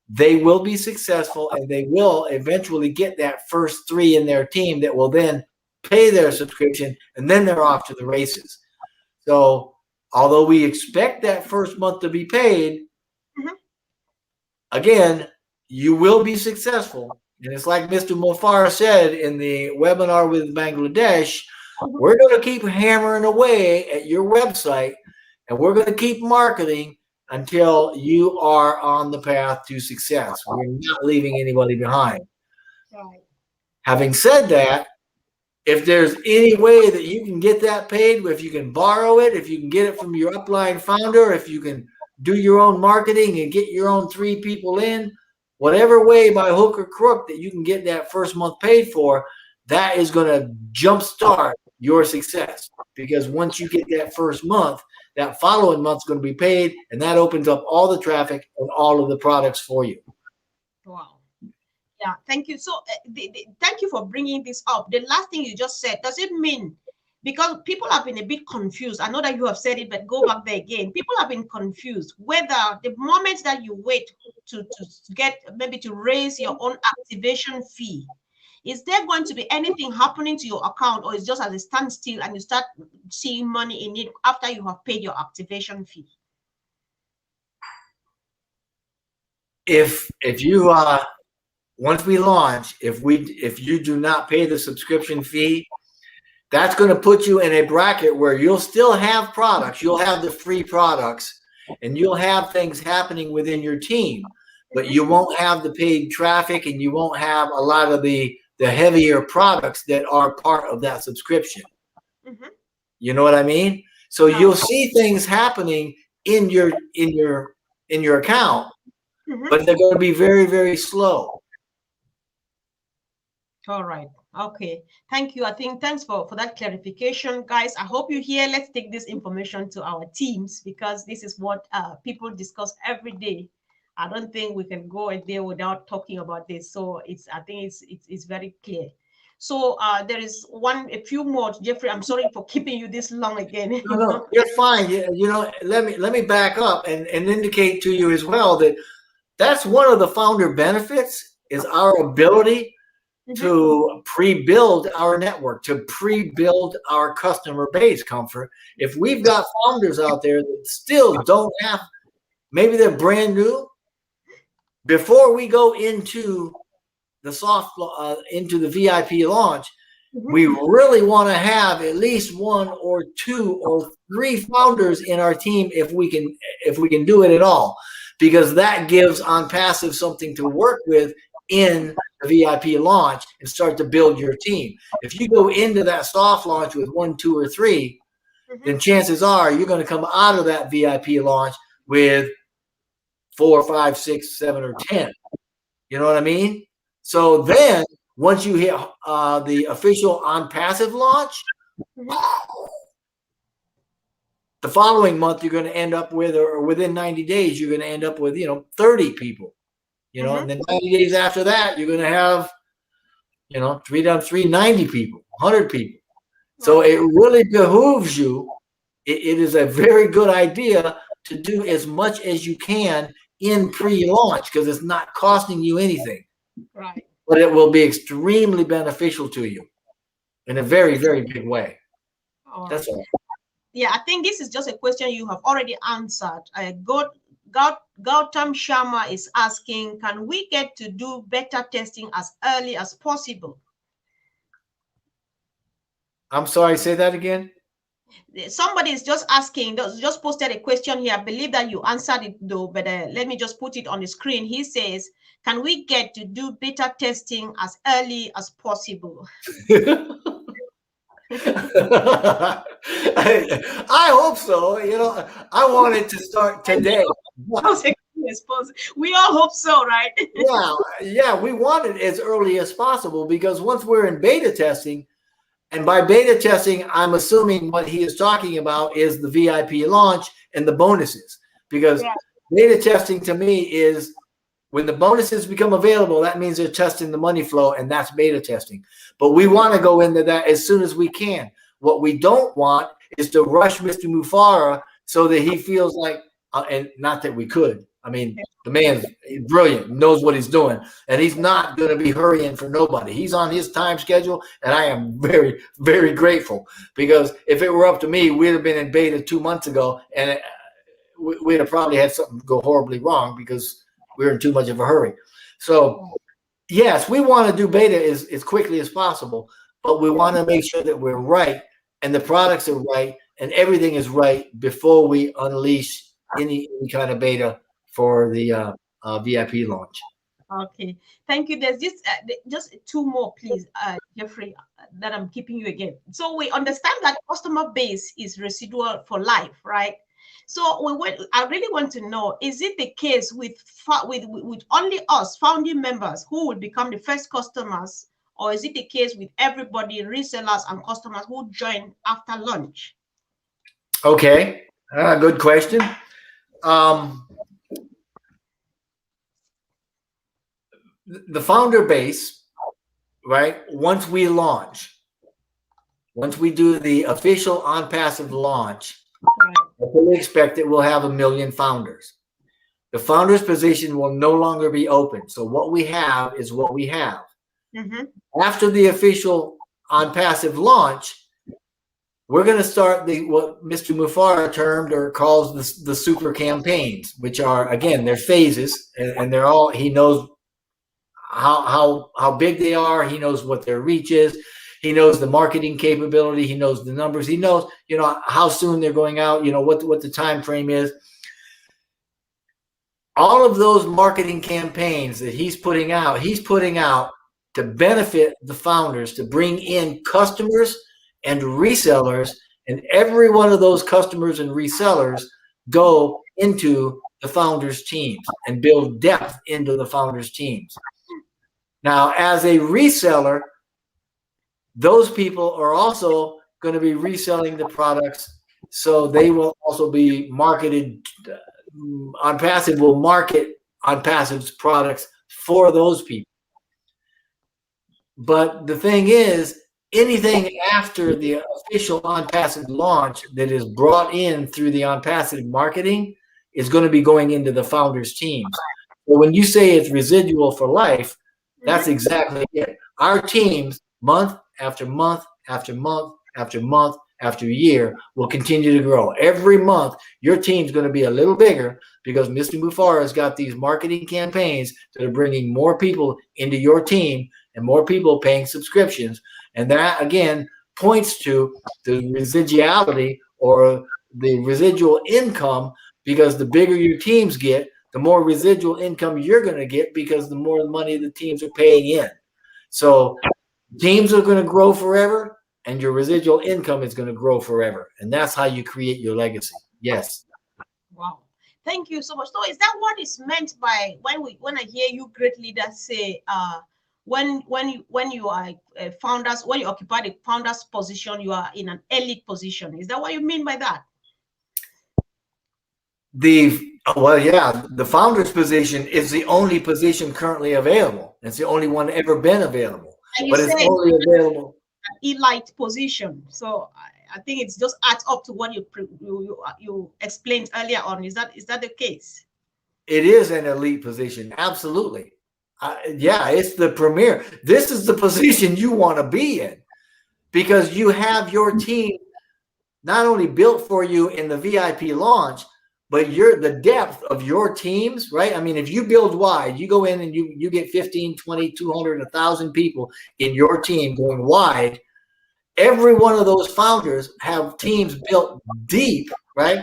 they will be successful and they will eventually get that first three in their team that will then pay their subscription and then they're off to the races. So although we expect that first month to be paid, again, you will be successful. And it's like Mr. Mofar said in the webinar with Bangladesh, we're going to keep hammering away at your website and we're going to keep marketing until you are on the path to success. We're not leaving anybody behind. Right. Having said that, if there's any way that you can get that paid, if you can borrow it, if you can get it from your upline founder, if you can do your own marketing and get your own 3 people in, whatever way by hook or crook that you can get that first month paid for, that is going to jumpstart your success. Because once you get that first month, that following month's going to be paid, and that opens up all the traffic and all of the products for you. Wow. Yeah, thank you. So thank you for bringing this up. The last thing you just said, does it mean, because people have been a bit confused. I know that you have said it, but go back there again. People have been confused whether the moment that you wait to get, maybe to raise your own activation fee, is there going to be anything happening to your account, or is just as a standstill and you start seeing money in it after you have paid your activation fee? If you once we launch, if you do not pay the subscription fee, that's going to put you in a bracket where you'll still have products, you'll have the free products, and you'll have things happening within your team, but you won't have the paid traffic and you won't have a lot of the heavier products that are part of that subscription. You know what I mean? So you'll see things happening in your account, but they're going to be very, very slow. All right. Okay. Thank you. I think thanks for that clarification, guys. I hope you hear. Let's take this information to our teams, because this is what people discuss every day. I don't think we can go a day without talking about this. So I think it's very clear. So there is a few more, Jeffrey. I'm sorry for keeping you this long again. No, no, you're fine. Let me back up and indicate to you as well that that's one of the founder benefits is our ability to pre-build our network, to pre-build our customer base, Comfort. If we've got founders out there that still don't have, maybe they're brand new, before we go into into the VIP launch, we really want to have at least one or two or three founders in our team if we can do it at all, because that gives OnPassive something to work with in the VIP launch and start to build your team. If you go into that soft launch with 1, 2, or 3, then chances are you're going to come out of that VIP launch with 4, 5, 6, 7, or 10. You know what I mean? So then once you hit the official OnPassive launch, the following month you're going to end up with, or within 90 days, you're going to end up with, 30 people. And then 90 days after that, you're going to have, 3 times 3, 90 people, 100 people. So it really behooves you. It is a very good idea to do as much as you can in pre-launch, because it's not costing you anything. Right. But it will be extremely beneficial to you in a very, very big way. That's all. Yeah, I think this is just a question you have already answered. Gautam Sharma is asking, can we get to do beta testing as early as possible? I'm sorry, say that again. Somebody is just asking, just posted a question here. I believe that you answered it though, but let me just put it on the screen. He says, can we get to do beta testing as early as possible? I hope so. I want it to start today. We all hope so, right? Yeah, we want it as early as possible, because once we're in beta testing, and by beta testing, I'm assuming what he is talking about is the VIP launch and the bonuses, because beta testing to me is when the bonuses become available, that means they're testing the money flow, and that's beta testing. But we want to go into that as soon as we can. What we don't want is to rush Mr. Mufara so that he feels like, and not that we could. I mean, the man's brilliant, knows what he's doing, and he's not going to be hurrying for nobody. He's on his time schedule, and I am very, very grateful, because if it were up to me, we'd have been in beta 2 months ago, and we'd have probably had something go horribly wrong because we're in too much of a hurry. So, yes, we want to do beta as quickly as possible, but we want to make sure that we're right and the products are right and everything is right before we unleash any kind of beta for the VIP launch. Okay, thank you. There's just 2 more, please, Jeffrey, that I'm keeping you again. So we understand that customer base is residual for life, right? So I really want to know, is it the case with only us founding members who will become the first customers, or is it the case with everybody, resellers and customers who join after launch? Okay, good question. The founder base, right? Once we do the official OnPassive launch, I fully expect it will have 1 million founders. The founders position will no longer be open. So what we have is what we have. After the official OnPassive launch, we're going to start what Mr. Mufara termed or calls the super campaigns, which are, again, they're phases, and they're all, he knows how big they are. He knows what their reach is. He knows the marketing capability. He knows the numbers. He knows, how soon they're going out, what the time frame is. All of those marketing campaigns that he's putting out to benefit the founders, to bring in customers and resellers, and every one of those customers and resellers go into the founders' teams and build depth into the founders' teams. Now, as a reseller, those people are also going to be reselling the products, so they will also be marketed. OnPassive will market OnPassive's products for those people. But the thing is, anything after the official OnPassive launch that is brought in through the OnPassive marketing is going to be going into the founders' teams. So when you say it's residual for life, that's Mm-hmm. exactly it. Our teams, month after month after month after month after year, will continue to grow. Every month, your team's going to be a little bigger because Mr. Mufara has got these marketing campaigns that are bringing more people into your team and more people paying subscriptions. And that, again, points to the residuality or the residual income, because the bigger your teams get, the more residual income you're going to get because the more money the teams are paying in. So teams are going to grow forever and your residual income is going to grow forever. And that's how you create your legacy. Yes. Wow. Thank you so much. So is that what is meant by when I hear you great leaders say when you are founders, when you occupy the founders position, you are in an elite position. Is that what you mean by that? The founder's position is the only position currently available. It's the only one ever been available, And you but it's say only available. elite position. So I think it's just adds up to what you explained earlier on. Is that the case? It is an elite position. Absolutely. Yeah, it's the premier. This is the position you want to be in because you have your team not only built for you in the VIP launch, but the depth of your teams, right? I mean, if you build wide, you go in and you get 15, 20, 200, 1,000 people in your team going wide. Every one of those founders have teams built deep, right?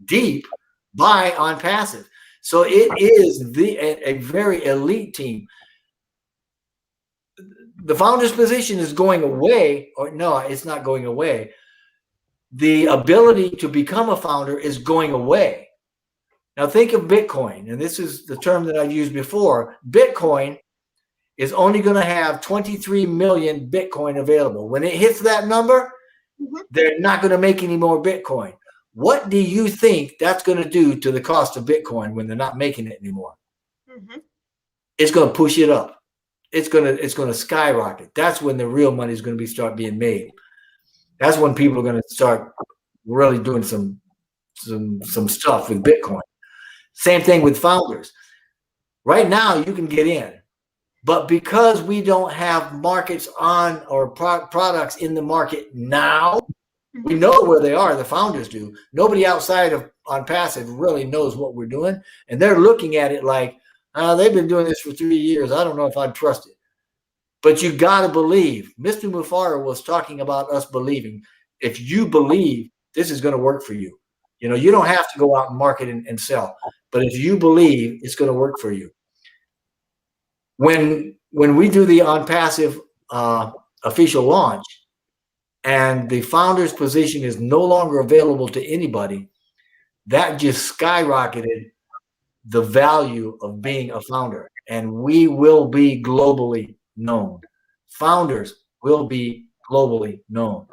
Deep by OnPassive. So it is a very elite team. The founder's position is going away, or no, it's not going away. The ability to become a founder is going away. Now think of Bitcoin, and this is the term that I've used before. Bitcoin is only going to have 23 million Bitcoin available. When it hits that number, they're not going to make any more Bitcoin. What do you think that's going to do to the cost of Bitcoin when they're not making it anymore? Mm-hmm. It's going to push it up. It's going to skyrocket. That's when the real money is going to start being made. That's when people are going to start really doing some stuff with Bitcoin. Same thing with founders. Right now, you can get in, but because we don't have markets on or products in the market now, we know where they are. The founders do. Nobody outside of OnPassive really knows what we're doing, and they're looking at it like, they've been doing this for 3 years. I don't know if I'd trust it. But you got to believe. Mr. Mufara was talking about us believing. If you believe, this is going to work for you. You know, you don't have to go out and market and sell. But if you believe, it's going to work for you. When we do the OnPassive official launch and the founder's position is no longer available to anybody, that just skyrocketed the value of being a founder. And we will be globally known. Founders will be globally known.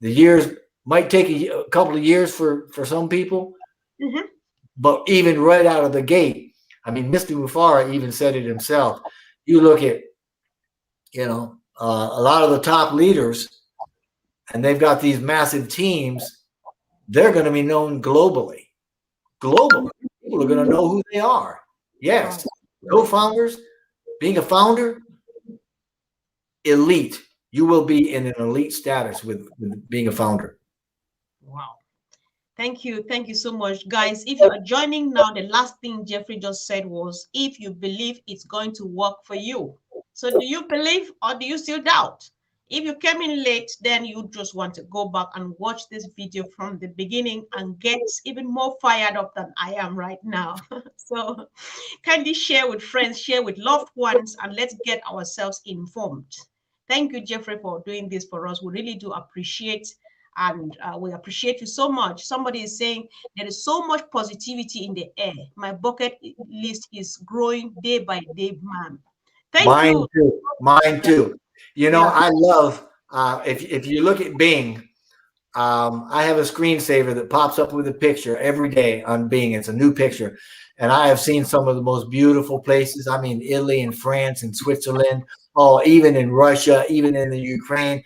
The years might take a couple of years for some people, but even right out of the gate, I mean, Mr. Mufara even said it himself. You look at, a lot of the top leaders, and they've got these massive teams. They're going to be known globally. Globally, people are going to know who they are. Yes, co-founders, being a founder, elite. You will be in an elite status with being a founder. Wow. Thank you. Thank you so much, guys. If you are joining now, the last thing Jeffrey just said was, if you believe it's going to work for you. So do you believe or do you still doubt? If you came in late, then you just want to go back and watch this video from the beginning and get even more fired up than I am right now. So kindly share with friends, share with loved ones, and let's get ourselves informed. Thank you, Jeffrey, for doing this for us. We really do appreciate, and we appreciate you so much. Somebody is saying there is so much positivity in the air. My bucket list is growing day by day, ma'am. Thank you. Mine too. I love if you look at Bing, I have a screensaver that pops up with a picture every day on Bing. It's a new picture. And I have seen some of the most beautiful places. I mean, Italy and France and Switzerland, oh, even in Russia, even in the Ukraine.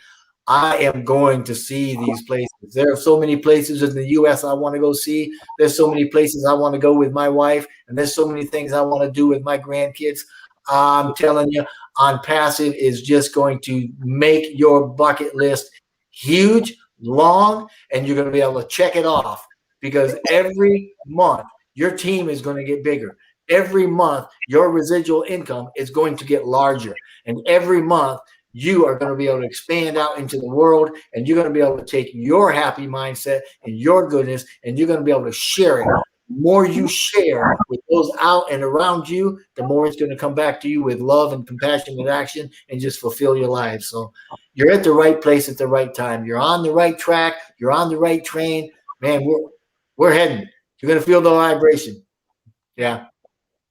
I am going to see these places. There are so many places in the US I want to go see. There's so many places I want to go with my wife, and there's so many things I want to do with my grandkids. I'm telling you, on passive is just going to make your bucket list huge, long, and you're going to be able to check it off because every month your team is going to get bigger. Every month your residual income is going to get larger. And every month you are going to be able to expand out into the world, and you're going to be able to take your happy mindset and your goodness, and you're going to be able to share it. The more you share with those out and around you, the more it's going to come back to you with love and compassionate action and just fulfill your lives. So you're at the right place at the right time. You're on the right track. You're on the right train. Man, we're heading. You're going to feel the vibration. Yeah.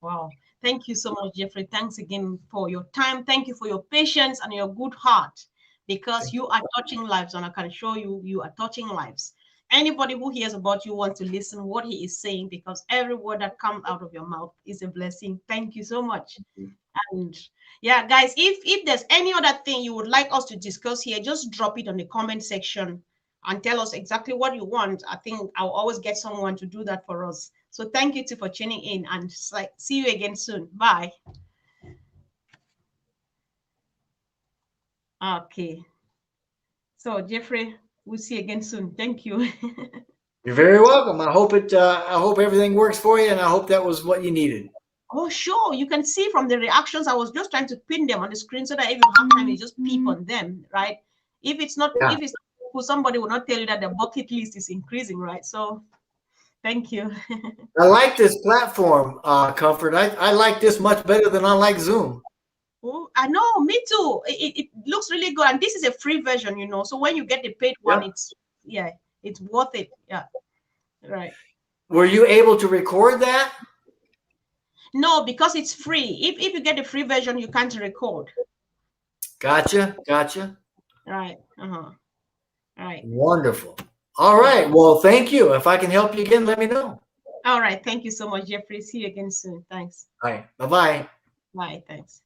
Wow. Thank you so much, Jeffrey. Thanks again for your time. Thank you for your patience and your good heart, because you are touching lives, and I can show you you are touching lives. Anybody who hears about you wants to listen what he is saying, because every word that comes out of your mouth is a blessing. Thank you so much. And yeah, guys, if there's any other thing you would like us to discuss here, just drop it on the comment section and tell us exactly what you want. I think I'll always get someone to do that for us. So thank you too for tuning in, and see you again soon. Bye. Okay. So Jeffrey, we'll see you again soon. Thank you. You're very welcome. I hope everything works for you, and I hope that was what you needed. Oh, sure. You can see from the reactions. I was just trying to pin them on the screen so that if you have time, you just peep on them, right? If it's not, Yeah. if it's somebody will not tell you that the bucket list is increasing, right? So thank you. I like this platform, Comfort. I like this much better than I like Zoom. Oh, I know, me too. It looks really good. And this is a free version, you know. So when you get the paid one, Yep. yeah, it's worth it. Yeah. Right. Were you able to record that? No, because it's free. If you get the free version, you can't record. Gotcha. Gotcha. Right. Uh-huh. Right. Wonderful. All right. Well, thank you. If I can help you again, let me know. All right. Thank you so much, Jeffrey. See you again soon. Thanks. All right. Bye-bye. Bye. Thanks.